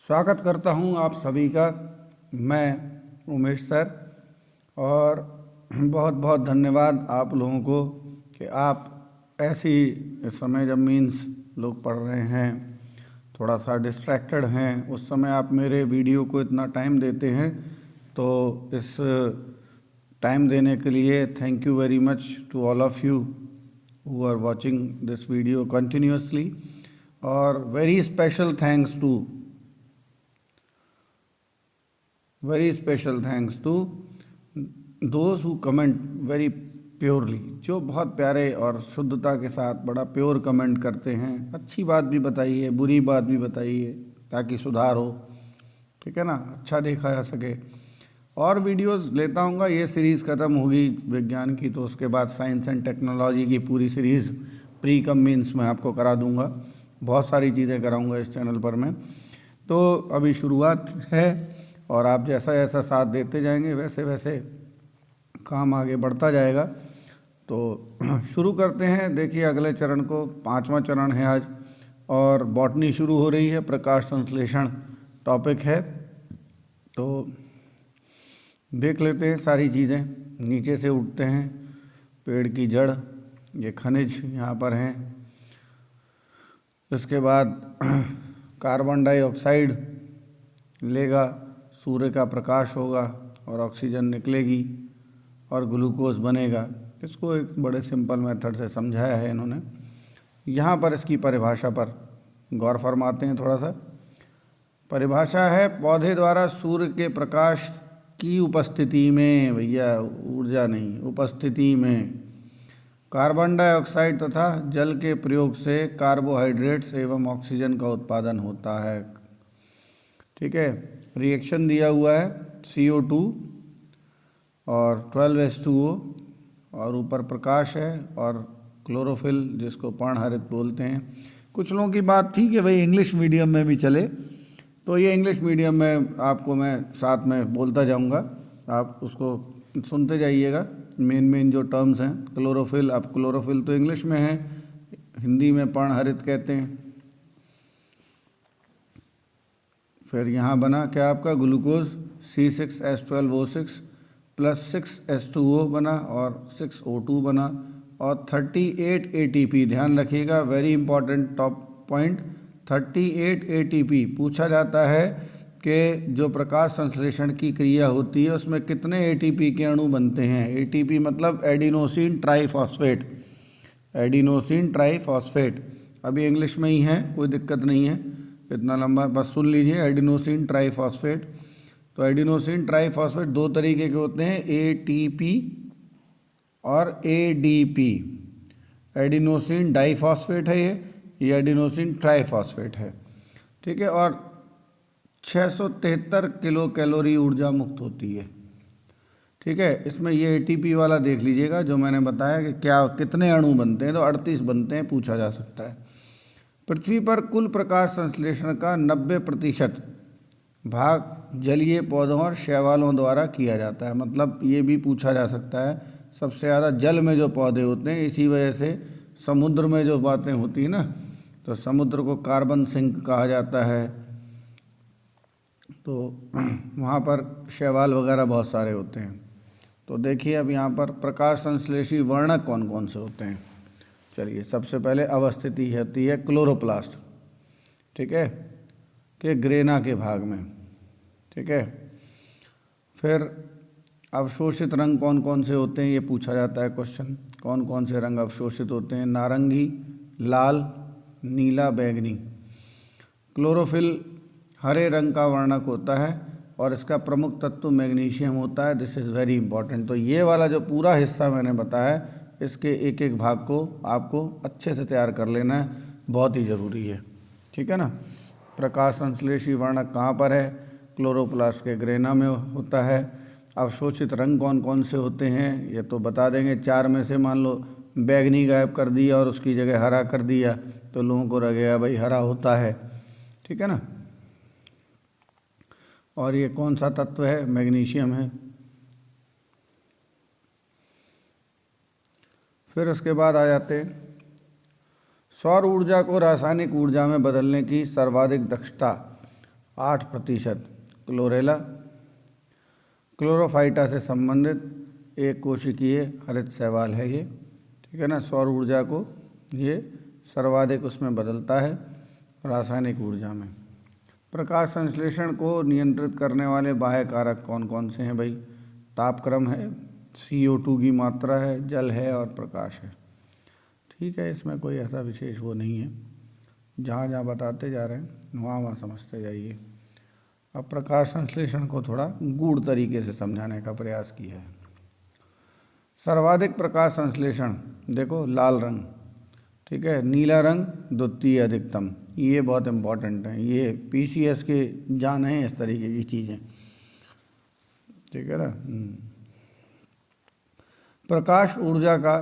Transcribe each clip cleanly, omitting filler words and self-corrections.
स्वागत करता हूं आप सभी का। मैं उमेश सर, और बहुत बहुत धन्यवाद आप लोगों को कि आप ऐसी इस समय जब मीन्स लोग पढ़ रहे हैं, थोड़ा सा डिस्ट्रैक्टेड हैं, उस समय आप मेरे वीडियो को इतना टाइम देते हैं। तो इस टाइम देने के लिए thank you very much to all of you who are watching this video continuously, और very special thanks to those who comment very purely, जो बहुत प्यारे और शुद्धता के साथ बड़ा प्योर कमेंट करते हैं। अच्छी बात भी बताइए, बुरी बात भी बताइए, ताकि सुधार हो, ठीक है ना, अच्छा देखा जा सके। और वीडियोस लेता हूँगा। ये सीरीज़ ख़त्म होगी विज्ञान की, तो उसके बाद साइंस एंड टेक्नोलॉजी की पूरी सीरीज़ प्री कम मीन्स में आपको करा दूँगा। बहुत सारी चीज़ें कराऊँगा इस चैनल पर मैं। तो अभी शुरुआत है, और आप जैसा जैसा साथ देते जाएंगे वैसे वैसे काम आगे बढ़ता जाएगा। तो शुरू करते हैं। देखिए अगले चरण को, 5वां चरण है आज, और बॉटनी शुरू हो रही है। प्रकाश संश्लेषण टॉपिक है, तो देख लेते हैं सारी चीज़ें। नीचे से उठते हैं। पेड़ की जड़, ये खनिज यहाँ पर हैं। इसके बाद कार्बन डाइऑक्साइड लेगा, सूर्य का प्रकाश होगा और ऑक्सीजन निकलेगी और ग्लूकोज बनेगा। इसको एक बड़े सिंपल मेथड से समझाया है इन्होंने। यहाँ पर इसकी परिभाषा पर गौर फरमाते हैं थोड़ा सा। परिभाषा है, पौधे द्वारा सूर्य के प्रकाश की उपस्थिति में, भैया ऊर्जा नहीं, उपस्थिति में कार्बन डाइऑक्साइड तथा जल के प्रयोग से कार्बोहाइड्रेट्स एवं ऑक्सीजन का उत्पादन होता है। ठीक है, रिएक्शन दिया हुआ है CO2 और 12H2O, और ऊपर प्रकाश है और क्लोरोफिल, जिसको पर्णहरित बोलते हैं। कुछ लोगों की बात थी कि भाई इंग्लिश मीडियम में भी चले, तो ये इंग्लिश मीडियम में आपको मैं साथ में बोलता जाऊंगा, आप उसको सुनते जाइएगा। मेन जो टर्म्स हैं, क्लोरोफिल, अब क्लोरोफिल तो इंग्लिश में है, हिंदी में पर्णहरित कहते हैं। फिर यहाँ बना क्या आपका ग्लूकोज, C6H12O6 प्लस 6H2O बना और 6O2 बना, और 38 ATP। ध्यान रखिएगा, very important top point, 38 ATP। पूछा जाता है कि जो प्रकाश संश्लेषण की क्रिया होती है उसमें कितने ATP के अणु बनते हैं। ATP मतलब एडिनोसिन ट्राईफॉस्फेट, एडिनोसिन ट्राईफॉस्फेट। अभी इंग्लिश में ही है, कोई दिक्कत नहीं है, इतना लंबा बस सुन लीजिए। एडिनोसिन ट्राईफॉस्फेट, तो एडिनोसिन ट्राईफॉस्फेट दो तरीके के होते हैं, ATP और ADP। एडिनोसिन डाइफॉस्फेट है ये एडिनोसिन ट्राईफॉस्फेट है, ठीक है। और 673 किलो कैलोरी ऊर्जा मुक्त होती है, ठीक है। इसमें ये ATP वाला देख लीजिएगा जो मैंने बताया कि क्या कितने अणु बनते हैं, तो 38 बनते हैं, पूछा जा सकता है। पृथ्वी पर कुल प्रकाश संश्लेषण का 90% भाग जलीय पौधों और शैवालों द्वारा किया जाता है। मतलब ये भी पूछा जा सकता है, सबसे ज़्यादा जल में जो पौधे होते हैं, इसी वजह से समुद्र में जो बातें होती हैं ना, तो समुद्र को कार्बन सिंक कहा जाता है, तो वहाँ पर शैवाल वगैरह बहुत सारे होते हैं। तो देखिए अब यहाँ पर प्रकाश संश्लेषी वर्णक कौन कौन से होते हैं। चलिए, सबसे पहले अवस्थिति होती है क्लोरोप्लास्ट, ठीक है, के ग्रेना के भाग में, ठीक है। फिर अवशोषित रंग कौन कौन से होते हैं, ये पूछा जाता है क्वेश्चन। कौन कौन से रंग अवशोषित होते हैं, नारंगी, लाल, नीला, बैंगनी। क्लोरोफिल हरे रंग का वर्णक होता है और इसका प्रमुख तत्व मैग्नीशियम होता है। This is very important. तो ये वाला जो पूरा हिस्सा मैंने बताया, इसके एक एक भाग को आपको अच्छे से तैयार कर लेना है, बहुत ही ज़रूरी है, ठीक है ना। प्रकाश संश्लेषी वर्णक कहाँ पर है, क्लोरोप्लास्ट के ग्रेना में होता है। अवशोषित रंग कौन कौन से होते हैं, ये तो बता देंगे। 4 में से मान लो बैंगनी गायब कर दिया और उसकी जगह हरा कर दिया, तो लोगों को लगेगा भाई हरा होता है, ठीक है ना। और ये कौन सा तत्व है, मैग्नीशियम है। फिर उसके बाद आ जाते हैं सौर ऊर्जा को रासायनिक ऊर्जा में बदलने की सर्वाधिक दक्षता 8%। क्लोरेला क्लोरोफाइटा से संबंधित एक कोशिकीय हरित शैवाल है ये, ठीक है ना। सौर ऊर्जा को ये सर्वाधिक उसमें बदलता है रासायनिक ऊर्जा में। प्रकाश संश्लेषण को नियंत्रित करने वाले बाह्य कारक कौन कौन से हैं भाई? तापक्रम है, CO2 की मात्रा है, जल है और प्रकाश है। ठीक है, इसमें कोई ऐसा विशेष वो नहीं है, जहाँ जहाँ बताते जा रहे हैं वहाँ वहाँ समझते जाइए। अब प्रकाश संश्लेषण को थोड़ा गूढ़ तरीके से समझाने का प्रयास किया है। सर्वाधिक प्रकाश संश्लेषण देखो लाल रंग, ठीक है, नीला रंग द्वितीय अधिकतम, ये बहुत इम्पोर्टेंट है, ये PCS के जान है इस तरीके की चीज़ें, ठीक है ना। प्रकाश ऊर्जा का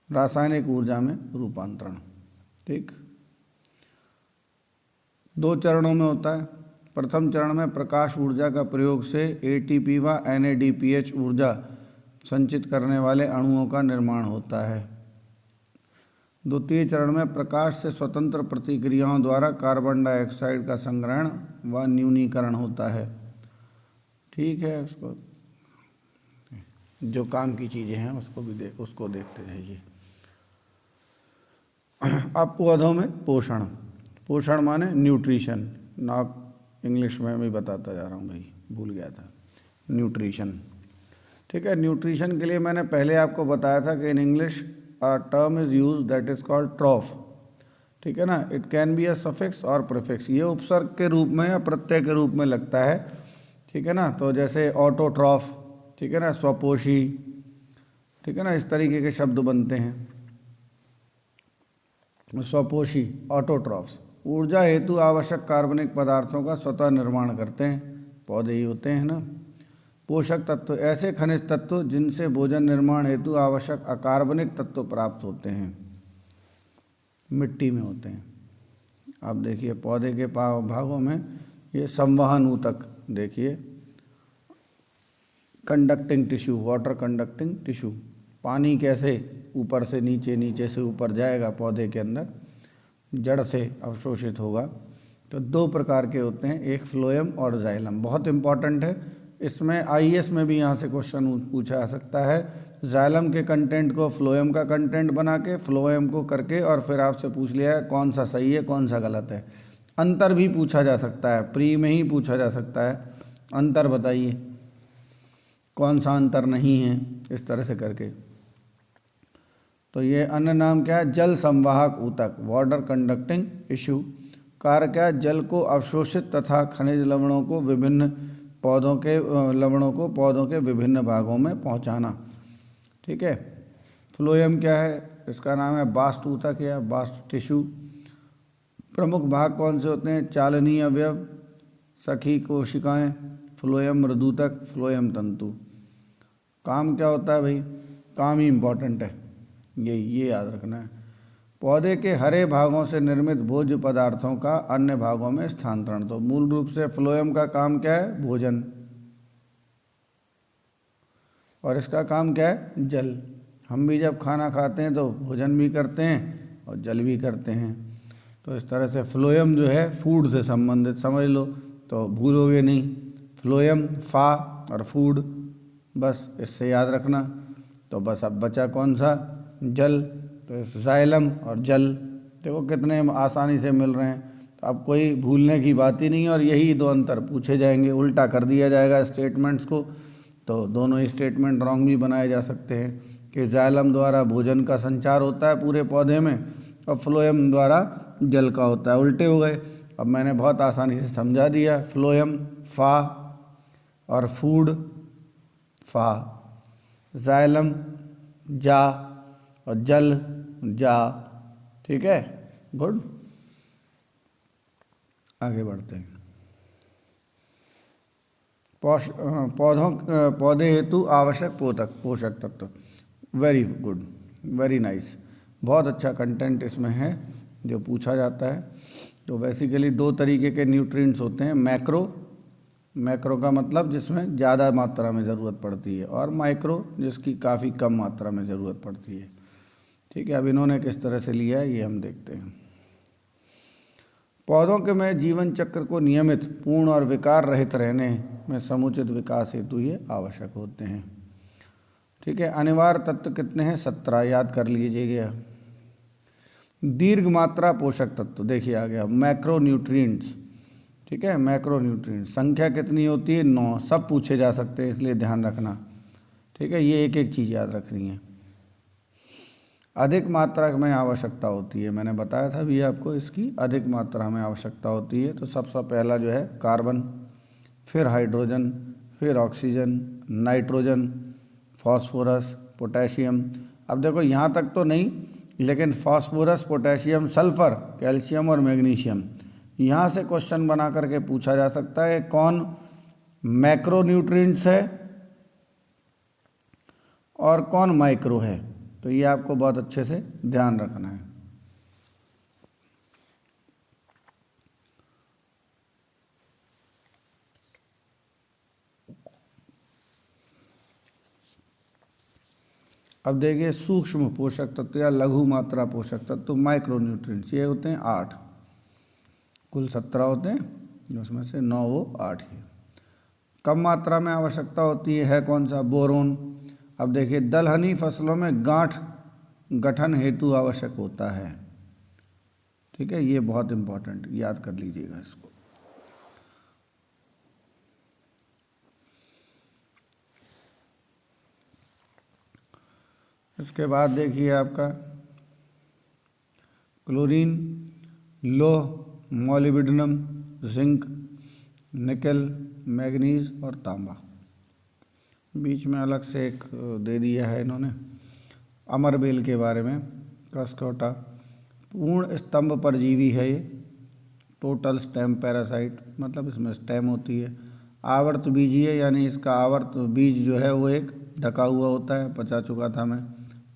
रासायनिक ऊर्जा में रूपांतरण, ठीक, 2 चरणों में होता है। प्रथम चरण में प्रकाश ऊर्जा का प्रयोग से ATP व NADPH ऊर्जा संचित करने वाले अणुओं का निर्माण होता है। द्वितीय चरण में प्रकाश से स्वतंत्र प्रतिक्रियाओं द्वारा कार्बन डाइऑक्साइड का संग्रहण व न्यूनीकरण होता है। ठीक है, उसको जो काम की चीज़ें हैं उसको देखते रहिए। अब पौधों में पोषण, पोषण माने न्यूट्रिशन, ना इंग्लिश में भी बताता जा रहा हूँ भाई, भूल गया था, न्यूट्रिशन, ठीक है। न्यूट्रिशन के लिए मैंने पहले आपको बताया था कि in English a term is use that is called ट्रॉफ, ठीक है ना। It can be a suffix और प्रीफिक्स, ये उपसर्ग के रूप में या प्रत्यय के रूप में लगता है, ठीक है ना। तो जैसे ऑटोट्रॉफ, ठीक है ना, स्वपोषी, ठीक है ना, इस तरीके के शब्द बनते हैं। स्वपोषी ऑटोट्रॉफ्स ऊर्जा हेतु आवश्यक कार्बनिक पदार्थों का स्वतः निर्माण करते हैं, पौधे ही होते हैं ना। पोषक तत्व ऐसे खनिज तत्व जिनसे भोजन निर्माण हेतु आवश्यक अकार्बनिक तत्व प्राप्त होते हैं, मिट्टी में होते हैं। अब देखिए पौधे के भागों में ये संवहन ऊतक, देखिए conducting tissue, water conducting tissue, पानी कैसे ऊपर से नीचे, नीचे से ऊपर जाएगा पौधे के अंदर, जड़ से अवशोषित होगा। तो 2 प्रकार के होते हैं, एक फ्लोएम और जाइलम, बहुत इंपॉर्टेंट है। इसमें IAS में भी यहाँ से क्वेश्चन पूछा जा सकता है। जाइलम के कंटेंट को फ्लोएम का कंटेंट बना के फ्लोएम को करके और फिर आपसे पूछ लिया है कौन सा सही है कौन सा गलत है। अंतर भी पूछा जा सकता है, प्री में ही पूछा जा सकता है, अंतर बताइए कौन सा अंतर नहीं है, इस तरह से करके। तो ये अन्य नाम क्या है? जल संवाहक ऊतक, वाटर कंडक्टिंग टिश्यू। कार्य क्या है? जल को अवशोषित तथा खनिज लवणों को पौधों के विभिन्न भागों में पहुंचाना, ठीक है। फ्लोएम क्या है? इसका नाम है बास्ट ऊतक या बास्ट टिश्यू। प्रमुख भाग कौन से होते हैं? चालनीय अवयव, सखी कोशिकाएं, फ्लोएम मृदूतक, फ्लोएम तंतु। काम क्या होता है भाई? काम ही इम्पोर्टेंट है, ये याद रखना है। पौधे के हरे भागों से निर्मित भोज्य पदार्थों का अन्य भागों में स्थानांतरण। तो मूल रूप से फ्लोएम का काम क्या है? भोजन। और इसका काम क्या है? जल। हम भी जब खाना खाते हैं तो भोजन भी करते हैं और जल भी करते हैं। तो इस तरह से फ्लोएम जो है फूड से संबंधित समझ लो, तो भूलोगे नहीं। फ्लोएम, फा और फूड, बस इससे याद रखना। तो बस अब बचा कौन सा? जल। तो जाइलम और जल देखो कितने आसानी से मिल रहे हैं, तो अब कोई भूलने की बात ही नहीं है। और यही 2 अंतर पूछे जाएंगे, उल्टा कर दिया जाएगा स्टेटमेंट्स को, तो दोनों ही स्टेटमेंट रॉन्ग भी बनाए जा सकते हैं कि जाइलम द्वारा भोजन का संचार होता है पूरे पौधे में और फ्लोएम द्वारा जल का होता है, उल्टे हो गए। अब मैंने बहुत आसानी से समझा दिया। फ्लोएम फा और फूड फा, जाइलम जा और जल जा, ठीक है, गुड। आगे बढ़ते हैं। पौधे हेतु आवश्यक पोषक तत्व, वेरी गुड, वेरी नाइस, बहुत अच्छा कंटेंट इसमें है जो पूछा जाता है। तो बेसिकली 2 तरीके के न्यूट्रिएंट्स होते हैं, मैक्रो का मतलब जिसमें ज़्यादा मात्रा में ज़रूरत पड़ती है, और माइक्रो जिसकी काफ़ी कम मात्रा में ज़रूरत पड़ती है, ठीक है। अब इन्होंने किस तरह से लिया है ये हम देखते हैं। पौधों के में जीवन चक्र को नियमित, पूर्ण और विकार रहित रहने में समुचित विकास हेतु ये आवश्यक होते हैं। ठीक है, अनिवार्य तत्व कितने हैं? 17, याद कर लीजिएगा। दीर्घ मात्रा पोषक तत्व देखिए आ गया, मैक्रोन्यूट्रिएंट्स। ठीक है, मैक्रोन्यूट्रिएंट्स संख्या कितनी होती है? 9। सब पूछे जा सकते हैं, इसलिए ध्यान रखना। ठीक है, ये एक एक चीज़ याद रखनी है। अधिक मात्रा में आवश्यकता होती है, मैंने बताया था भी आपको, इसकी अधिक मात्रा में आवश्यकता होती है। तो सबसे पहला जो है कार्बन, फिर हाइड्रोजन, फिर ऑक्सीजन, नाइट्रोजन, फास्फोरस, पोटेशियम। अब देखो यहाँ तक तो नहीं, लेकिन फास्फोरस, पोटेशियम, सल्फर, कैल्शियम और मैग्नीशियम, यहाँ से क्वेश्चन बना करके पूछा जा सकता है कौन मैक्रोन्यूट्रिएंट्स है और कौन माइक्रो है। तो ये आपको बहुत अच्छे से ध्यान रखना है। अब देखिए सूक्ष्म पोषक तत्व या लघु मात्रा पोषक तत्व माइक्रोन्यूट्रिएंट्स, ये होते हैं 8, कुल 17 होते हैं, उसमें से 9 वो 8 ही। कम मात्रा में आवश्यकता होती है कौन सा? बोरोन। अब देखिए दलहनी फसलों में गांठ गठन हेतु आवश्यक होता है। ठीक है, ये बहुत इंपॉर्टेंट, याद कर लीजिएगा इसको। इसके बाद देखिए आपका क्लोरीन, लोह, मॉलिब्डेनम, जिंक, निकल, मैग्नीज और तांबा। बीच में अलग से एक दे दिया है इन्होंने अमरबेल के बारे में, कसकोटा। पूर्ण स्तंभ परजीवी है ये, टोटल स्टेम पैरासाइट, मतलब इसमें स्टेम होती है। आवर्त बीजीय, यानी इसका आवर्त बीज जो है वो एक ढका हुआ होता है, बता चुका था मैं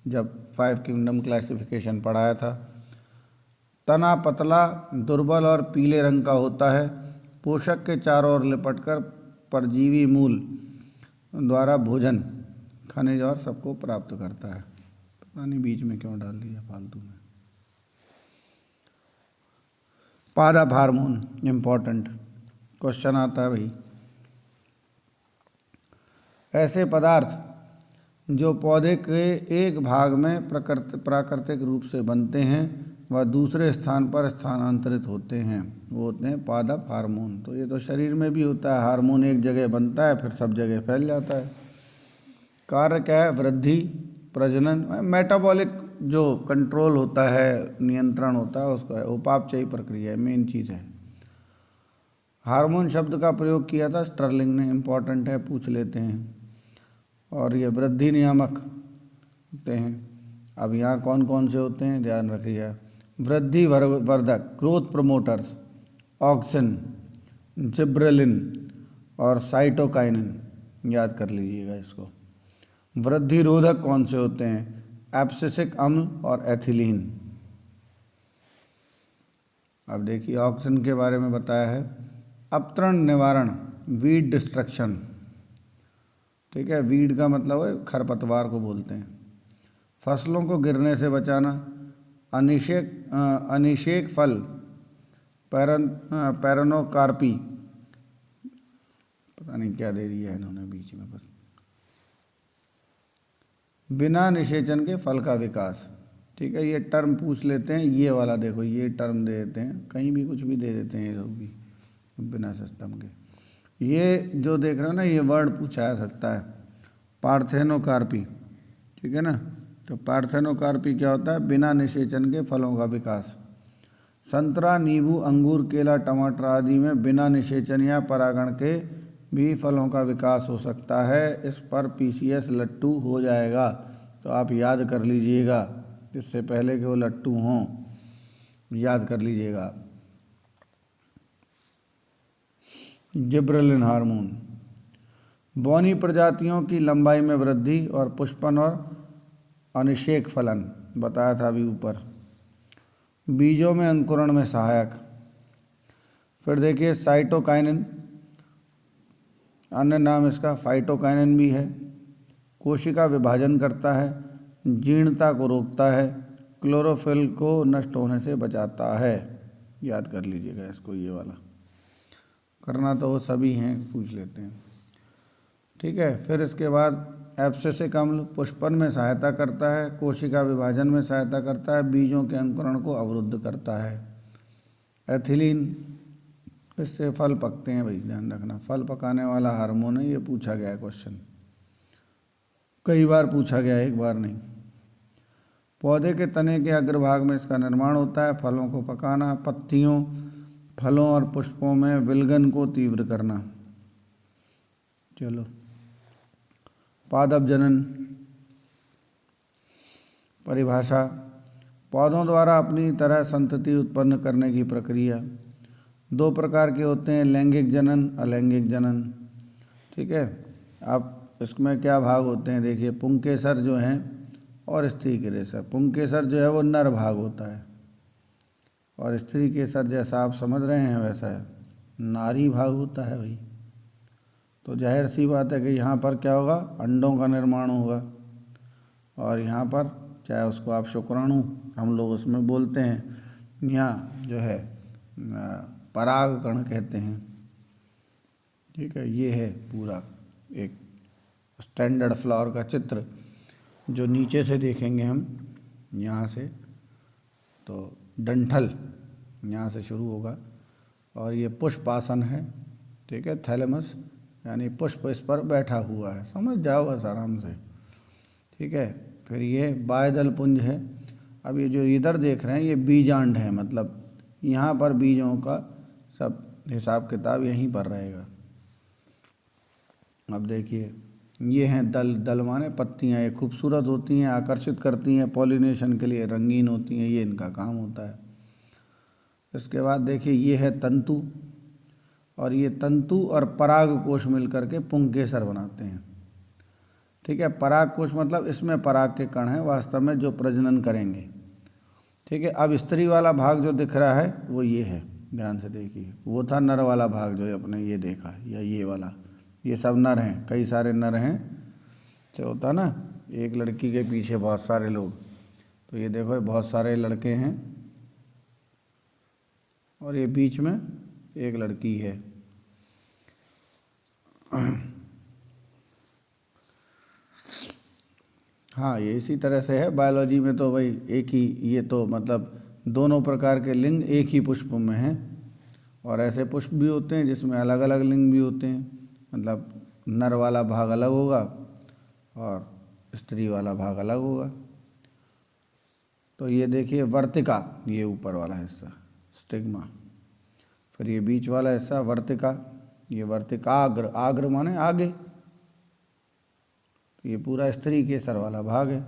जब 5 किंगडम क्लासिफिकेशन पढ़ाया था। तना पतला, दुर्बल और पीले रंग का होता है। पोषक के चारों ओर लिपटकर परजीवी मूल द्वारा भोजन, खनिज और सबको प्राप्त करता है। पता नहीं बीच में क्यों डाल दिया फालतू में। पादप हार्मोन इम्पॉर्टेंट क्वेश्चन आता है भाई। ऐसे पदार्थ जो पौधे के एक भाग में प्राकृतिक रूप से बनते हैं वह दूसरे स्थान पर स्थानांतरित होते हैं, वो होते हैं पादप हार्मोन। तो ये तो शरीर में भी होता है, हार्मोन एक जगह बनता है फिर सब जगह फैल जाता है। कार्य क्या है? वृद्धि, प्रजनन, मेटाबॉलिक जो कंट्रोल होता है, नियंत्रण होता है, उसका उपापचयी प्रक्रिया है, मेन चीज़ है। हार्मोन शब्द का प्रयोग किया था स्टर्लिंग ने, इम्पॉर्टेंट है, पूछ लेते हैं। और ये वृद्धि नियामक होते हैं। अब यहाँ कौन कौन से होते हैं ध्यान रखिए। वृद्धि वर्धक, ग्रोथ प्रमोटर्स, ऑक्सिन, जिब्रेलिन और साइटोकाइनिन, याद कर लीजिएगा इसको। वृद्धि रोधक कौन से होते हैं? एब्सिसिक अम्ल और एथिलीन। अब देखिए ऑक्सिन के बारे में बताया है, अपतरण निवारण, वीड डिस्ट्रक्शन। ठीक है, वीड का मतलब है खरपतवार को बोलते हैं। फसलों को गिरने से बचाना, अनिषेक फल, पैरनोकार्पी, पता नहीं क्या दे दिया है इन्होंने बीच में, बस बिना निषेचन के फल का विकास। ठीक है, ये टर्म पूछ लेते हैं, ये वाला देखो, ये टर्म दे देते हैं, कहीं भी कुछ भी दे देते हैं ये लोग भी बिना सिस्टम के। ये जो देख रहे हो ना, ये वर्ड पूछा जा सकता है, पार्थेनोकार्पी। ठीक है ना, तो पार्थेनोकार्पी क्या होता है? बिना निषेचन के फलों का विकास। संतरा, नींबू, अंगूर, केला, टमाटर आदि में बिना निषेचन या परागण के भी फलों का विकास हो सकता है। इस पर पीसीएस लट्टू हो जाएगा, तो आप याद कर लीजिएगा, इससे पहले कि वो लट्टू हों, याद कर लीजिएगा। जिब्रेलिन हार्मोन, बौनी प्रजातियों की लंबाई में वृद्धि और पुष्पन और अनिषेक फलन, बताया था अभी ऊपर। बीजों में अंकुरण में सहायक। फिर देखिए साइटोकाइनिन, अन्य नाम इसका फाइटोकाइनिन भी है। कोशिका विभाजन करता है, जीर्णता को रोकता है, क्लोरोफिल को नष्ट होने से बचाता है। याद कर लीजिएगा इसको, ये वाला करना तो वो सभी हैं, पूछ लेते हैं। ठीक है, फिर इसके बाद एब्सेसिक अम्ल पुष्पन में सहायता करता है, कोशिका विभाजन में सहायता करता है, बीजों के अंकुरण को अवरुद्ध करता है। एथिलीन, इससे फल पकते हैं भाई, ध्यान रखना, फल पकाने वाला हार्मोन है, ये पूछा गया है क्वेश्चन, कई बार पूछा गया है, एक बार नहीं। पौधे के तने के अग्रभाग में इसका निर्माण होता है, फलों को पकाना, पत्तियों, फलों और पुष्पों में विलगन को तीव्र करना। चलो, पादप जनन परिभाषा, पौधों द्वारा अपनी तरह संतति उत्पन्न करने की प्रक्रिया। दो प्रकार के होते हैं, लैंगिक जनन, अलैंगिक जनन। ठीक है, अब इसमें क्या भाग होते हैं देखिए, पुंकेसर जो हैं और स्त्री केसर। पुंकेसर जो है वो नर भाग होता है, और स्त्री केसर जैसा आप समझ रहे हैं वैसा है, नारी भाग होता है भाई। तो जाहिर सी बात है कि यहाँ पर क्या होगा, अंडों का निर्माण होगा, और यहाँ पर चाहे उसको आप शुक्राणु हम लोग उसमें बोलते हैं, यहाँ जो है परागकण कहते हैं। ठीक है, ये है पूरा एक स्टैंडर्ड फ्लावर का चित्र, जो नीचे से देखेंगे हम, यहाँ से तो डंठल यहाँ से शुरू होगा, और ये पुष्पासन है। ठीक है, थैलेमस यानी पुष्प इस पर बैठा हुआ है, समझ जाओ बस आराम से। ठीक है, फिर ये बायदल पुंज है। अब ये जो इधर देख रहे हैं ये बीजांड है, मतलब यहाँ पर बीजों का सब हिसाब किताब यहीं पर रहेगा। अब देखिए, ये हैं दल, दल माने पत्तियाँ, ये खूबसूरत होती हैं, आकर्षित करती हैं, पॉलिनेशन के लिए रंगीन होती हैं, ये इनका काम होता है। इसके बाद देखिए, ये है तंतु, और ये तंतु और पराग कोश मिलकर के पुंकेसर बनाते हैं। ठीक है, पराग कोश मतलब इसमें पराग के कण हैं वास्तव में जो प्रजनन करेंगे। ठीक है, अब स्त्री वाला भाग जो दिख रहा है वो ये है, ध्यान से देखिए, वो था नर वाला भाग जो अपने ये देखा, या ये वाला, ये सब नर हैं, कई सारे नर हैं। तो होता ना एक लड़की के पीछे बहुत सारे लोग, तो ये देखो बहुत सारे लड़के हैं, और ये बीच में एक लड़की है। हाँ, ये इसी तरह से है बायोलॉजी में, तो भाई एक ही, ये तो मतलब दोनों प्रकार के लिंग एक ही पुष्प में हैं, और ऐसे पुष्प भी होते हैं जिसमें अलग अलग लिंग भी होते हैं, मतलब नर वाला भाग अलग होगा और स्त्री वाला भाग अलग होगा। तो ये देखिए वर्तिका, ये ऊपर वाला हिस्सा स्टिग्मा, फिर ये बीच वाला हिस्सा वर्तिका, ये वर्तिकाग्र, आग्र माने आगे, ये पूरा स्त्री केसर वाला भाग है,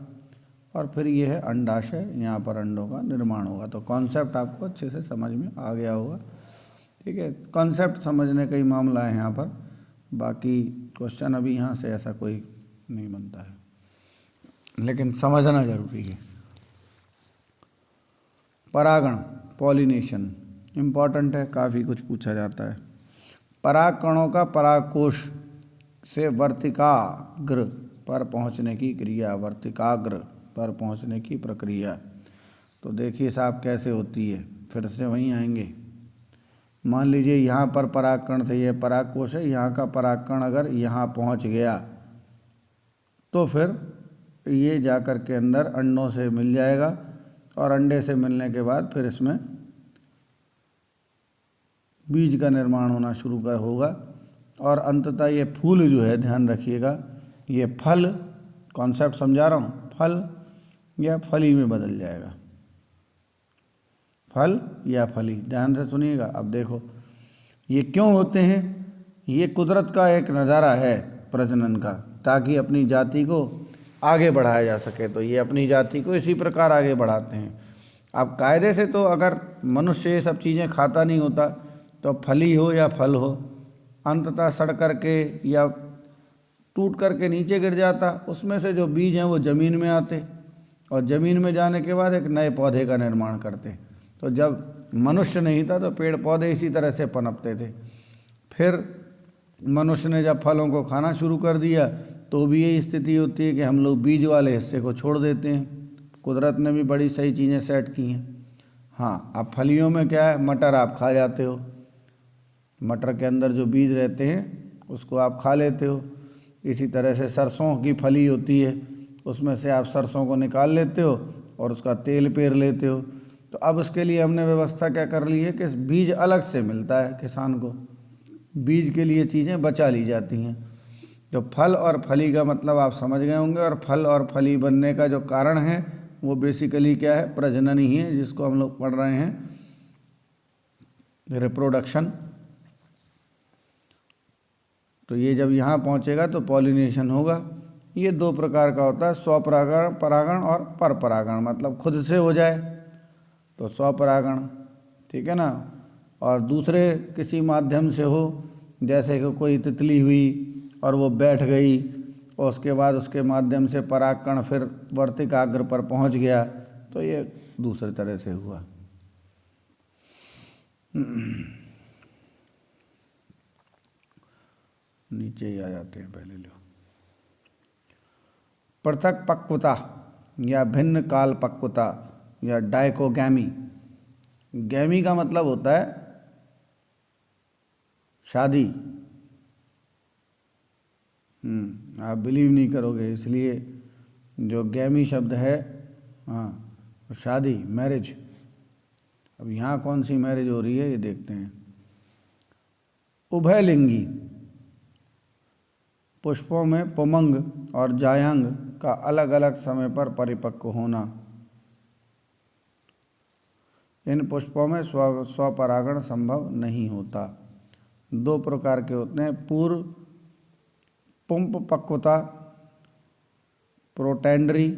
और फिर ये है अंडाशय, यहाँ पर अंडों का निर्माण होगा। तो कॉन्सेप्ट आपको अच्छे से समझ में आ गया होगा। ठीक है, कॉन्सेप्ट समझने का ही मामला है यहाँ पर, बाकी क्वेश्चन अभी यहाँ से ऐसा कोई नहीं बनता है, लेकिन समझना जरूरी है। परागण, पॉलिनेशन इम्पॉर्टेंट है, काफ़ी कुछ पूछा जाता है। पराग कणों का परागकोश से वर्तिकाग्र पर पहुंचने की क्रिया, वर्तिकाग्र पर पहुंचने की प्रक्रिया। तो देखिए साहब कैसे होती है, फिर से वहीं आएंगे। मान लीजिए यहाँ पर परागकण थे, ये परागकोश है, यहाँ का परागकण अगर यहाँ पहुँच गया तो फिर ये जाकर के अंदर अंडों से मिल जाएगा, और अंडे से मिलने के बाद फिर इसमें बीज का निर्माण होना शुरू कर होगा, और अंततः ये फूल जो है, ध्यान रखिएगा, ये फल, कॉन्सेप्ट समझा रहा हूँ, फल या फली में बदल जाएगा, फल या फली, ध्यान से सुनिएगा। अब देखो ये क्यों होते हैं, ये कुदरत का एक नज़ारा है प्रजनन का, ताकि अपनी जाति को आगे बढ़ाया जा सके। तो ये अपनी जाति को इसी प्रकार आगे बढ़ाते हैं। अब कायदे से तो अगर मनुष्य ये सब चीज़ें खाता नहीं होता तो फली हो या फल हो, अंततः सड़ करके या टूट करके नीचे गिर जाता, उसमें से जो बीज हैं वो ज़मीन में आते, और ज़मीन में जाने के बाद एक नए पौधे का निर्माण करते। तो जब मनुष्य नहीं था तो पेड़ पौधे इसी तरह से पनपते थे। फिर मनुष्य ने जब फलों को खाना शुरू कर दिया तो भी यही स्थिति होती है कि हम लोग बीज वाले हिस्से को छोड़ देते हैं। कुदरत ने भी बड़ी सही चीज़ें सेट की हैं। हाँ, अब फलियों में क्या है, मटर आप खा जाते हो, मटर के अंदर जो बीज रहते हैं उसको आप खा लेते हो। इसी तरह से सरसों की फली होती है, उसमें से आप सरसों को निकाल लेते हो और उसका तेल पेर लेते हो। तो अब उसके लिए हमने व्यवस्था क्या कर ली है कि बीज अलग से मिलता है किसान को, बीज के लिए चीज़ें बचा ली जाती हैं। तो फल और फली का मतलब आप समझ गए होंगे, और फल और फली बनने का जो कारण है वो बेसिकली क्या है, प्रजनन ही है, जिसको हम लोग पढ़ रहे हैं रिप्रोडक्शन। तो ये जब यहाँ पहुँचेगा तो पॉलिनेशन होगा। ये दो प्रकार का होता है, स्वपरागण परागण और परपरागण, मतलब खुद से हो जाए तो स्वपरागण, ठीक है ना, और दूसरे किसी माध्यम से हो, जैसे कि कोई तितली हुई और वो बैठ गई और उसके बाद उसके माध्यम से परागकण फिर वर्तिकाग्र पर पहुंच गया, तो ये दूसरे तरह से हुआ। नीचे ही आ जाते हैं, पहले लो। पृथक पक्वता या भिन्न काल पक्वता या डाइकोगैमी। गैमी का मतलब होता है शादी। आप बिलीव नहीं करोगे, इसलिए जो गैमी शब्द है, हाँ, शादी, मैरिज। अब यहाँ कौन सी मैरिज हो रही है ये देखते हैं। उभयलिंगी पुष्पों में पुमंग और जायांग का अलग अलग समय पर परिपक्व होना। इन पुष्पों में स्वपरागण संभव नहीं होता। दो प्रकार के होते हैं, पूर्व पुंप पक्वता प्रोटेंडरी,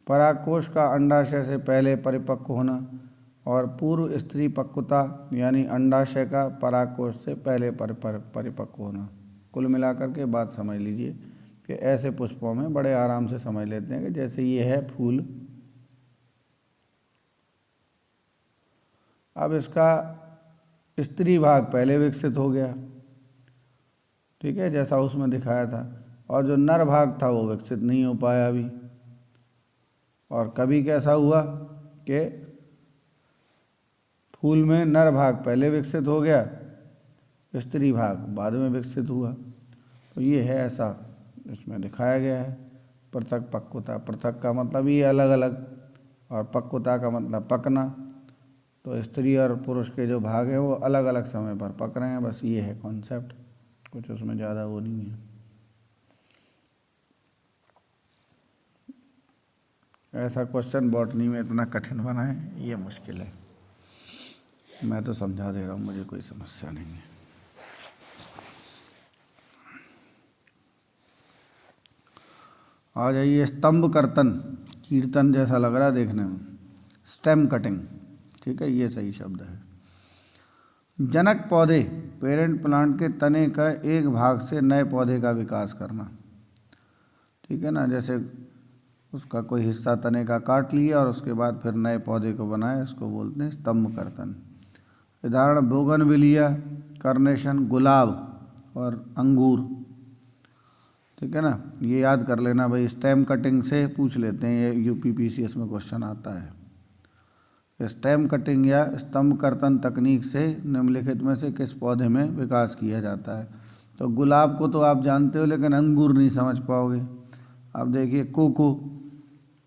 परागकोश का अंडाशय से पहले परिपक्व होना, और पूर्व स्त्री पक्वता यानी अंडाशय का परागकोश से पहले परिपक्व होना। कुल मिलाकर के बात समझ लीजिए कि ऐसे पुष्पों में बड़े आराम से समझ लेते हैं कि जैसे ये है फूल, अब इसका स्त्री भाग पहले विकसित हो गया, ठीक है, जैसा उसमें दिखाया था, और जो नर भाग था वो विकसित नहीं हो पाया अभी। और कभी कैसा हुआ कि फूल में नर भाग पहले विकसित हो गया, स्त्री भाग बाद में विकसित हुआ। तो ये है, ऐसा इसमें दिखाया गया है। पृथक पक्वता, पृथक का मतलब ये अलग अलग, और पक्वता का मतलब पकना। तो स्त्री और पुरुष के जो भाग हैं वो अलग अलग समय पर पक रहे हैं, बस ये है कॉन्सेप्ट, कुछ उसमें ज़्यादा वो नहीं है। ऐसा क्वेश्चन बॉटनी में इतना कठिन बना है, ये मुश्किल है। मैं तो समझा दे रहा हूँ, मुझे कोई समस्या नहीं है। आ जाइए, स्तंभ कर्तन, कीर्तन जैसा लग रहा है देखने में, स्टेम कटिंग, ठीक है, ये सही शब्द है। जनक पौधे, पेरेंट प्लांट के तने का एक भाग से नए पौधे का विकास करना, ठीक है ना, जैसे उसका कोई हिस्सा तने का काट लिया और उसके बाद फिर नए पौधे को बनाया, इसको बोलते हैं स्तंभ कर्तन। उदाहरण बोगनविलिया, कार्नेशन, गुलाब और अंगूर, ठीक है ना, ये याद कर लेना भाई, स्टेम कटिंग से पूछ लेते हैं, ये यूपीपीसीएस में क्वेश्चन आता है। स्टेम कटिंग या स्तंभ कर्तन तकनीक से निम्नलिखित में से किस पौधे में विकास किया जाता है। तो गुलाब को तो आप जानते हो, लेकिन अंगूर नहीं समझ पाओगे। अब देखिए, कोको,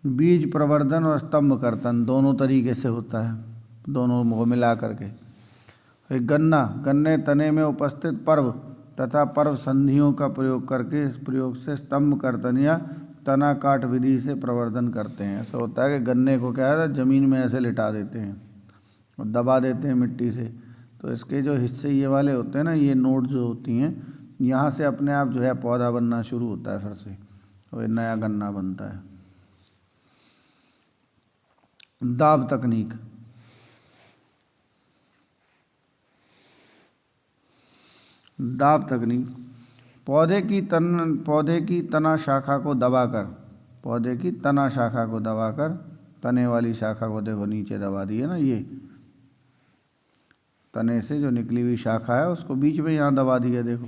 बीज प्रवर्धन और स्तंभ कर्तन दोनों तरीके से होता है, दोनों को मिला करके। गन्ना, गन्ने तने में उपस्थित पर्व तथा पर्व संधियों का प्रयोग करके, इस प्रयोग से स्तंभ कर्तन या तना काट विधि से प्रवर्धन करते हैं। ऐसा होता है कि गन्ने को क्या है, ज़मीन में ऐसे लिटा देते हैं और दबा देते हैं मिट्टी से, तो इसके जो हिस्से ये वाले होते हैं ना, ये नोड जो होती हैं, यहाँ से अपने आप जो है पौधा बनना शुरू होता है फिर से, और नया गन्ना बनता है। दाब तकनीक, दाब तकनीक, पौधे की तना शाखा को दबाकर, पौधे की तना शाखा को दबाकर, तने वाली शाखा को देखो नीचे दबा दी है ना, ये तने से जो निकली हुई शाखा है उसको बीच में यहाँ दबा दिया, देखो।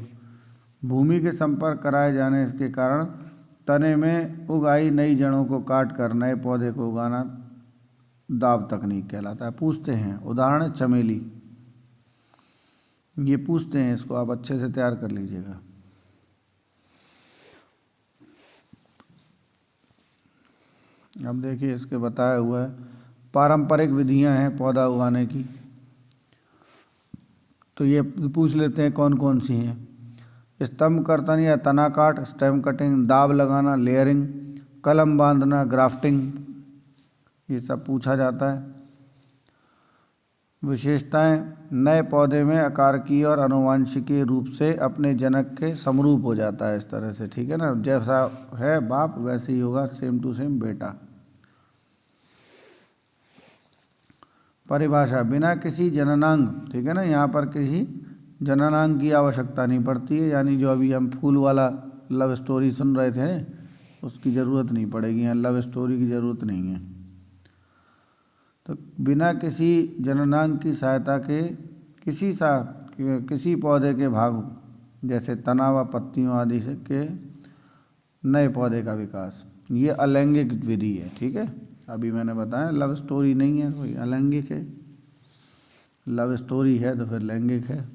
भूमि के संपर्क कराए जाने के कारण तने में उगाई नई जड़ों को काट कर नए पौधे को उगाना दाब तकनीक कहलाता है। पूछते हैं, उदाहरण है चमेली, ये पूछते हैं, इसको आप अच्छे से तैयार कर लीजिएगा। अब देखिए इसके बताया हुआ है पारंपरिक विधियां हैं पौधा उगाने की, तो ये पूछ लेते हैं कौन कौन सी हैं। स्तंभ कर्तन या तना काट, स्टेम कटिंग, दाब लगाना, लेयरिंग, कलम बांधना, ग्राफ्टिंग, ये सब पूछा जाता है। विशेषताएं, नए पौधे में आकारिकी और आनुवंशिकीय रूप से अपने जनक के समरूप हो जाता है, इस तरह से, ठीक है ना, जैसा है बाप वैसे ही होगा, सेम टू सेम बेटा। परिभाषा, बिना किसी जननांग, ठीक है ना, यहाँ पर किसी जननांग की आवश्यकता नहीं पड़ती है, यानी जो अभी हम फूल वाला लव स्टोरी सुन रहे थे उसकी ज़रूरत नहीं पड़ेगी, यहाँ लव स्टोरी की ज़रूरत नहीं है। तो बिना किसी जननांग की सहायता के किसी पौधे के भाग जैसे तना व पत्तियों आदि से के नए पौधे का विकास, ये अलैंगिक विधि है, ठीक है। अभी मैंने बताया लव स्टोरी नहीं है, कोई अलैंगिक है, लव स्टोरी है तो फिर लैंगिक है।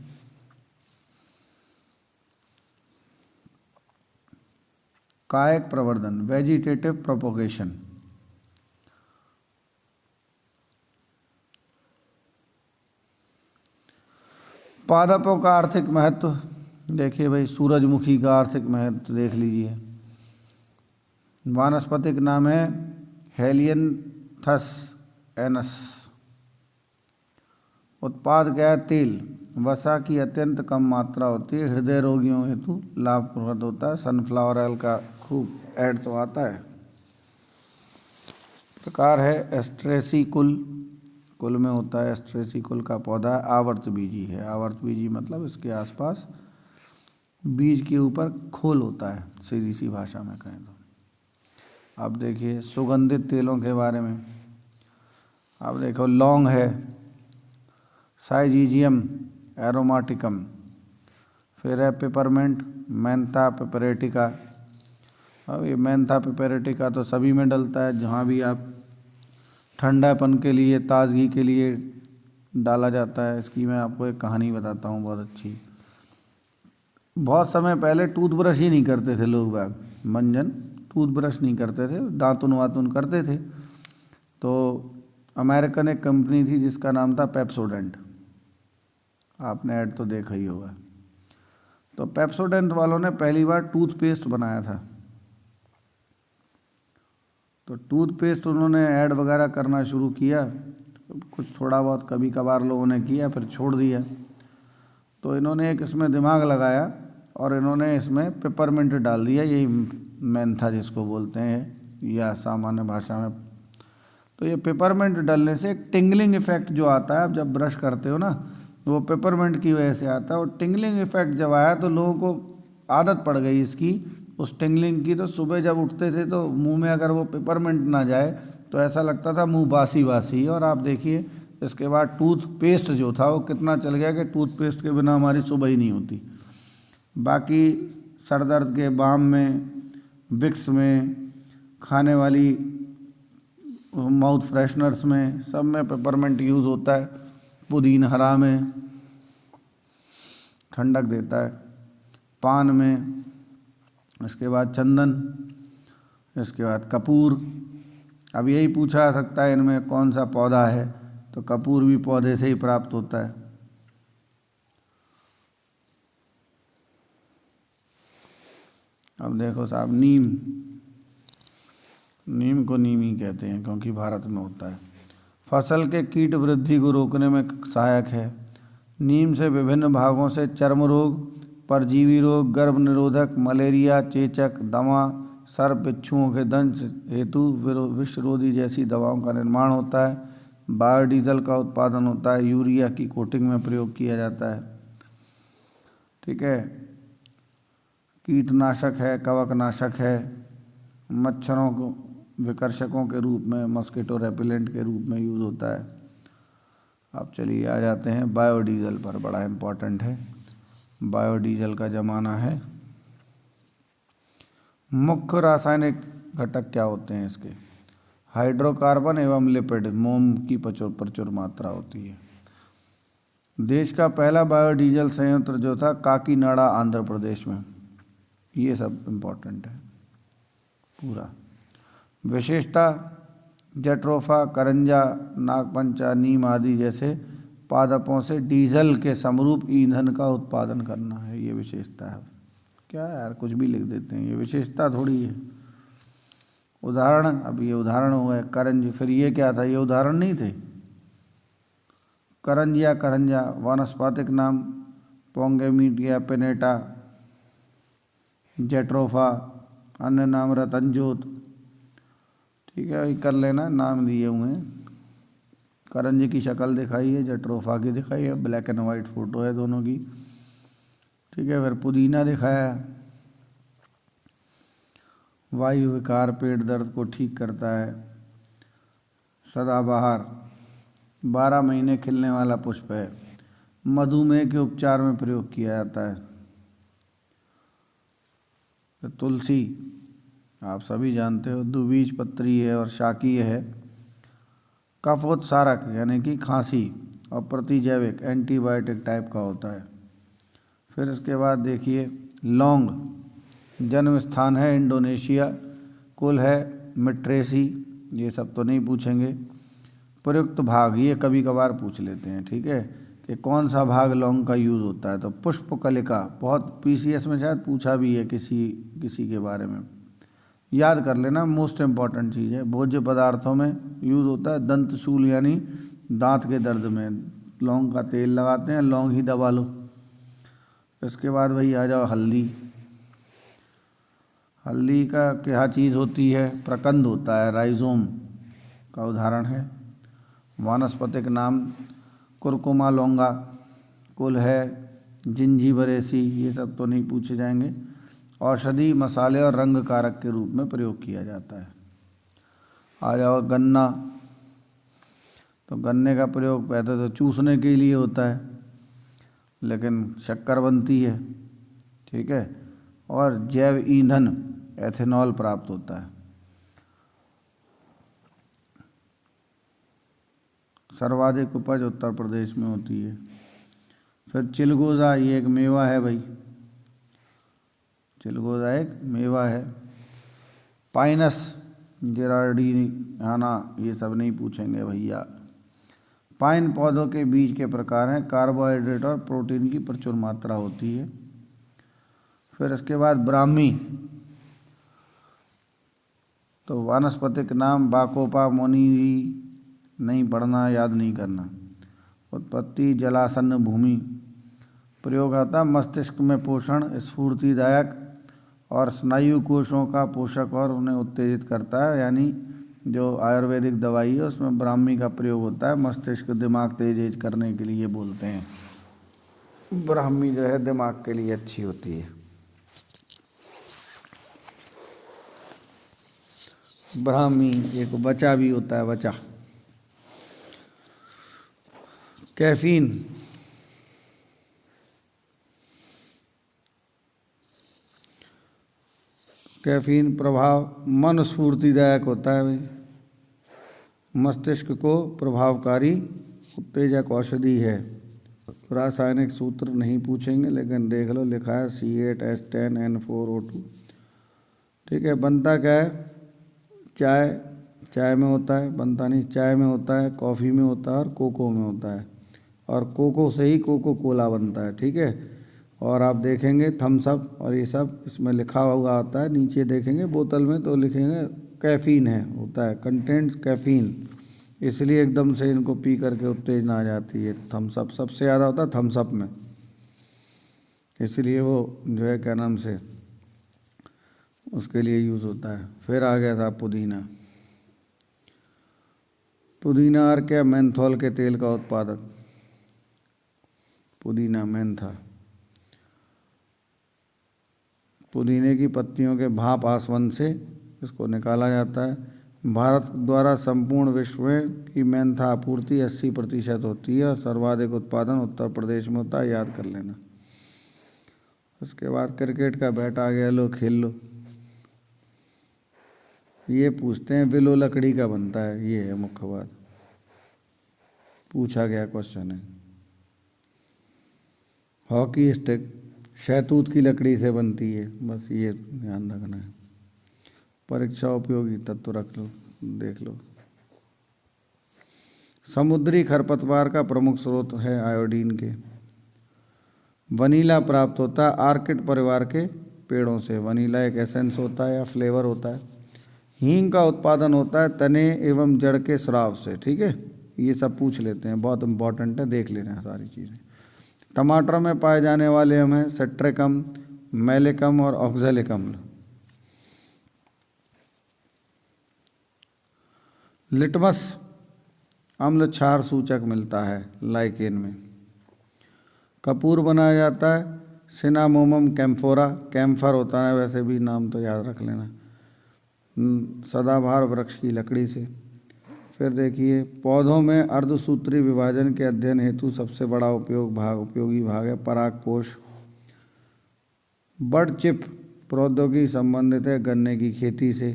कायिक प्रवर्धन, वेजिटेटिव प्रोपोगेशन, पादपों का आर्थिक महत्व, देखिए भाई सूरजमुखी का आर्थिक महत्व देख लीजिए। वानस्पतिक नाम है हेलियंथस एनस। उत्पाद क्या है, तेल, वसा की अत्यंत कम मात्रा होती है, हृदय रोगियों हेतु लाभप्रद होता है। सनफ्लावर ऑयल का खूब ऐड तो आता है। प्रकार है एस्ट्रेसी कुल, कुल में होता है एस्ट्रेसी कुल का पौधा आवर्त बीजी है। आवर्त बीजी मतलब इसके आसपास बीज के ऊपर खोल होता है, सीधी सी भाषा में कहें तो। अब देखिए सुगंधित तेलों के बारे में, अब देखो लौंग है, साइजीजियम एरोमाटिकम, फिर है पेपरमेंट, मेंथा पेपरेटिका। अब ये मेंथा पेपरेटिका तो सभी में डलता है, जहाँ भी आप ठंडापन के लिए, ताजगी के लिए डाला जाता है। इसकी मैं आपको एक कहानी बताता हूँ बहुत अच्छी। बहुत समय पहले टूथब्रश ही नहीं करते थे लोग बाग, मंजन टूथब्रश नहीं करते थे, दातुन वातुन करते थे। तो अमेरिकन एक कंपनी थी जिसका नाम था पेप्सोडेंट, आपने ऐड तो देखा ही होगा। तो पेप्सोडेंट वालों ने पहली बार टूथपेस्ट बनाया था। तो टूथपेस्ट उन्होंने ऐड वगैरह करना शुरू किया, कुछ थोड़ा बहुत कभी कभार लोगों ने किया, फिर छोड़ दिया। तो इन्होंने एक इसमें दिमाग लगाया और इन्होंने इसमें पेपरमिंट डाल दिया, यही मेंथा जिसको बोलते हैं या सामान्य भाषा में। तो ये पेपरमिंट डालने से एक टिंगलिंग इफेक्ट जो आता है, आप जब ब्रश करते हो ना, वो पेपरमिंट की वजह से आता है। और टिंगलिंग इफेक्ट जब आया तो लोगों को आदत पड़ गई इसकी, उस टिंगलिंग की। तो सुबह जब उठते थे तो मुंह में अगर वो पेपरमिंट ना जाए तो ऐसा लगता था मुंह बासी बासी। और आप देखिए इसके बाद टूथपेस्ट जो था वो कितना चल गया कि टूथपेस्ट के बिना हमारी सुबह ही नहीं होती। बाकी सर दर्द के बाम में, विक्स में, खाने वाली माउथ फ्रेशनर्स में, सब में पेपरमिंट यूज़ होता है। पुदीन हरा में ठंडक देता है, पान में, इसके बाद चंदन, इसके बाद कपूर। अब यही पूछा जा सकता है इनमें कौन सा पौधा है, तो कपूर भी पौधे से ही प्राप्त होता है। अब देखो साहब, नीम, नीम को नीम ही कहते हैं क्योंकि भारत में होता है। फसल के कीट वृद्धि को रोकने में सहायक है। नीम से विभिन्न भागों से चर्म रोग, परजीवी रोग, गर्भ निरोधक, मलेरिया, चेचक, दमा, सर्प बिच्छुओं के दंश हेतु विषरोधी जैसी दवाओं का निर्माण होता है। बायोडीजल का उत्पादन होता है। यूरिया की कोटिंग में प्रयोग किया जाता है, ठीक है। कीटनाशक है, कवकनाशक है, मच्छरों को विकर्षकों के रूप में, मस्कीटो रेपिलेंट के रूप में यूज़ होता है। अब चलिए आ जाते हैं बायोडीजल पर, बड़ा इम्पोर्टेंट है। बायोडीजल का ज़माना है। मुख्य रासायनिक घटक क्या होते हैं इसके? हाइड्रोकार्बन एवं लिपिड मोम की प्रचुर मात्रा होती है। देश का पहला बायोडीजल संयंत्र जो था काकीनाडा आंध्र प्रदेश में। ये सब इम्पोर्टेंट है पूरा। विशेषता जट्रोफा, करंजा, नागपंचा, नीम आदि जैसे पादपों से डीजल के समरूप ईंधन का उत्पादन करना है, ये विशेषता है। क्या यार कुछ भी लिख देते हैं, ये विशेषता थोड़ी है। उदाहरण, अब ये उदाहरण हो गए करंज, फिर ये क्या था, ये उदाहरण नहीं थे। करंज या करंजा वानस्पतिक नाम पोंगेमीटिया पिनेटा, जेट्रोफा अन्य नाम रतनजोत। ठीक है, वही कर लेना, नाम दिए हुए हैं। करंज की शक्ल दिखाई है, जेट्रोफा की दिखाई है, ब्लैक एंड वाइट फोटो है दोनों की। ठीक है, फिर पुदीना दिखाया है, वायु विकार, पेट दर्द को ठीक करता है। सदाबहार 12 महीने खिलने वाला पुष्प है, मधुमेह के उपचार में प्रयोग किया जाता है। तुलसी आप सभी जानते हो, द्विबीजपत्री है और शाकीय है। कफोत्सारक यानी कि खांसी और प्रतिजैविक एंटीबायोटिक टाइप का होता है। फिर इसके बाद देखिए लौंग, जन्म स्थान है इंडोनेशिया, कुल है मिट्रेसी, ये सब तो नहीं पूछेंगे। प्रयुक्त भाग ये कभी कभार पूछ लेते हैं, ठीक है, कि कौन सा भाग लौंग का यूज़ होता है, तो पुष्पकलिका, बहुत पीसीएस में शायद पूछा भी है किसी के बारे में, याद कर लेना, मोस्ट इम्पॉर्टेंट चीज़ है। भोज्य पदार्थों में यूज़ होता है, दंतशूल यानी दांत के दर्द में लौंग का तेल लगाते हैं, लौंग ही दबा लो। इसके बाद भाई आ जाओ हल्दी। हल्दी का क्या चीज़ होती है, प्रकंद होता है, राइजोम का उदाहरण है। वानस्पतिक नाम कुरकुमा लौंगा, कुल है जिंजीबरेसी, ये सब तो नहीं पूछे जाएंगे। औषधि, मसाले और रंग कारक के रूप में प्रयोग किया जाता है। आ जाओ गन्ना, तो गन्ने का प्रयोग पहले तो चूसने के लिए होता है, लेकिन शक्कर बनती है, ठीक है, और जैव ईंधन एथेनॉल प्राप्त होता है। सर्वाधिक उपज उत्तर प्रदेश में होती है। फिर चिलगोजा, ये एक मेवा है भाई, चिलगोजा एक मेवा है। पाइनस जेरार्डियाना, ये सब नहीं पूछेंगे भैया। पाइन पौधों के बीज के प्रकार हैं, कार्बोहाइड्रेट और प्रोटीन की प्रचुर मात्रा होती है। फिर इसके बाद ब्राह्मी, तो वानस्पतिक नाम बाकोपा मोनिरी, नहीं पढ़ना, याद नहीं करना। उत्पत्ति जलासन्न भूमि, प्रयोग आता है मस्तिष्क में पोषण, स्फूर्तिदायक और स्नायु कोशों का पोषक और उन्हें उत्तेजित करता है। यानी जो आयुर्वेदिक दवाई है उसमें ब्राह्मी का प्रयोग होता है, मस्तिष्क दिमाग तेज करने के लिए बोलते हैं। ब्राह्मी जो है दिमाग के लिए अच्छी होती है। ब्राह्मी एक बचा भी होता है, बचा। कैफीन, कैफीन प्रभाव मन स्फूर्तिदायक होता है भाई, मस्तिष्क को प्रभावकारी उत्तेजक औषधि है। रासायनिक सूत्र नहीं पूछेंगे, लेकिन देख लो, लिखा है C8H10N4O2। ठीक है, बनता क्या है, चाय में होता है, बनता नहीं, चाय में होता है, कॉफ़ी में होता है और कोको में होता है, और कोको से ही कोको कोला बनता है। ठीक है, और आप देखेंगे थम्स अप और ये सब इसमें लिखा हुआ आता है, नीचे देखेंगे बोतल में तो लिखेंगे कैफ़ीन है, होता है कंटेंट्स कैफ़ीन, इसलिए एकदम से इनको पी करके उत्तेजना आ जाती है। थम्स अप सबसे ज़्यादा होता है थम्स अप में, इसलिए वो जो है क्या नाम से उसके लिए यूज़ होता है। फिर आ गया था पुदीना। पुदीना और क्या, मेंथोल के तेल का उत्पादक, पुदीना मेंथा। पुदीने की पत्तियों के भाप आसवन से इसको निकाला जाता है। भारत द्वारा संपूर्ण विश्व में की मेंथा आपूर्ति 80% होती है और सर्वाधिक उत्पादन उत्तर प्रदेश में होता है, याद कर लेना। उसके बाद क्रिकेट का बैट आ गया, लो खेल लो। ये पूछते हैं विलो लकड़ी का बनता है, ये है मुख्य बात, पूछा गया क्वेश्चन है। हॉकी स्टिक शहतूत की लकड़ी से बनती है, बस ये ध्यान रखना है। परीक्षा उपयोगी तत्व रख लो, देख लो। समुद्री खरपतवार का प्रमुख स्रोत है आयोडीन के। वनीला प्राप्त होता है आर्किड परिवार के पेड़ों से। वनीला एक एसेंस होता है या फ्लेवर होता है। हींग का उत्पादन होता है तने एवं जड़ के स्राव से। ठीक है, ये सब पूछ लेते हैं, बहुत इंपॉर्टेंट है, देख लेना है सारी चीज़ें। टमाटर में पाए जाने वाले हम हैं सेट्रिकम, मैलिकम और ऑक्जेलिक अम्ल। लिटमस अम्ल क्षार सूचक मिलता है लाइकेन में। कपूर बनाया जाता है सिनामोमम कैम्फोरा, कैम्फर होता है, वैसे भी नाम तो याद रख लेना, सदाबहार वृक्ष की लकड़ी से। फिर देखिए, पौधों में अर्धसूत्री विभाजन के अध्ययन हेतु सबसे बड़ा उपयोगी भाग है परागकोश। बर्ड चिप प्रौद्योगिकी संबंधित है गन्ने की खेती से।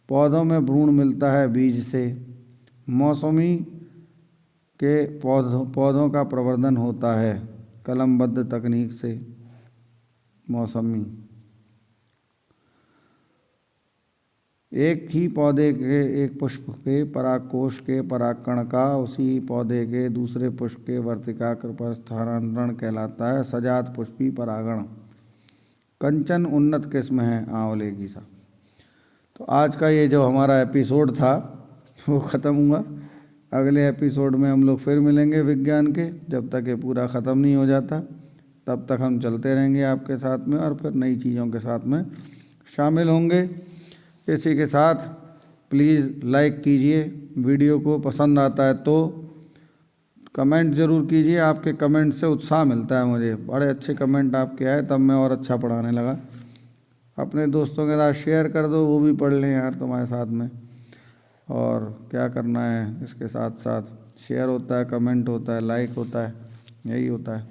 पौधों में भ्रूण मिलता है बीज से। मौसमी के पौधों का प्रवर्धन होता है कलमबद्ध तकनीक से। मौसमी एक ही पौधे के एक पुष्प के परागकोश के परागकण का उसी पौधे के दूसरे पुष्प के वर्तिकाग्र पर स्थानांतरण कहलाता है सजात पुष्पी परागण। कंचन उन्नत किस्म है आंवले की सा। तो आज का ये जो हमारा एपिसोड था वो ख़त्म हुआ। अगले एपिसोड में हम लोग फिर मिलेंगे विज्ञान के। जब तक ये पूरा ख़त्म नहीं हो जाता तब तक हम चलते रहेंगे आपके साथ में और फिर नई चीज़ों के साथ में शामिल होंगे। इसी के साथ प्लीज़ लाइक कीजिए, वीडियो को पसंद आता है तो कमेंट ज़रूर कीजिए। आपके कमेंट से उत्साह मिलता है मुझे, बड़े अच्छे कमेंट आपके आए तब मैं और अच्छा पढ़ाने लगा। अपने दोस्तों के साथ शेयर कर दो, वो भी पढ़ लें यार तुम्हारे साथ में। और क्या करना है, इसके साथ साथ शेयर होता है, कमेंट होता है, लाइक होता है, यही होता है।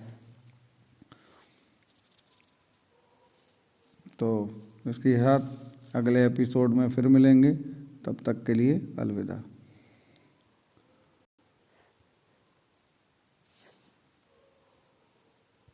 तो इसके साथ अगले एपिसोड में फिर मिलेंगे, तब तक के लिए अलविदा।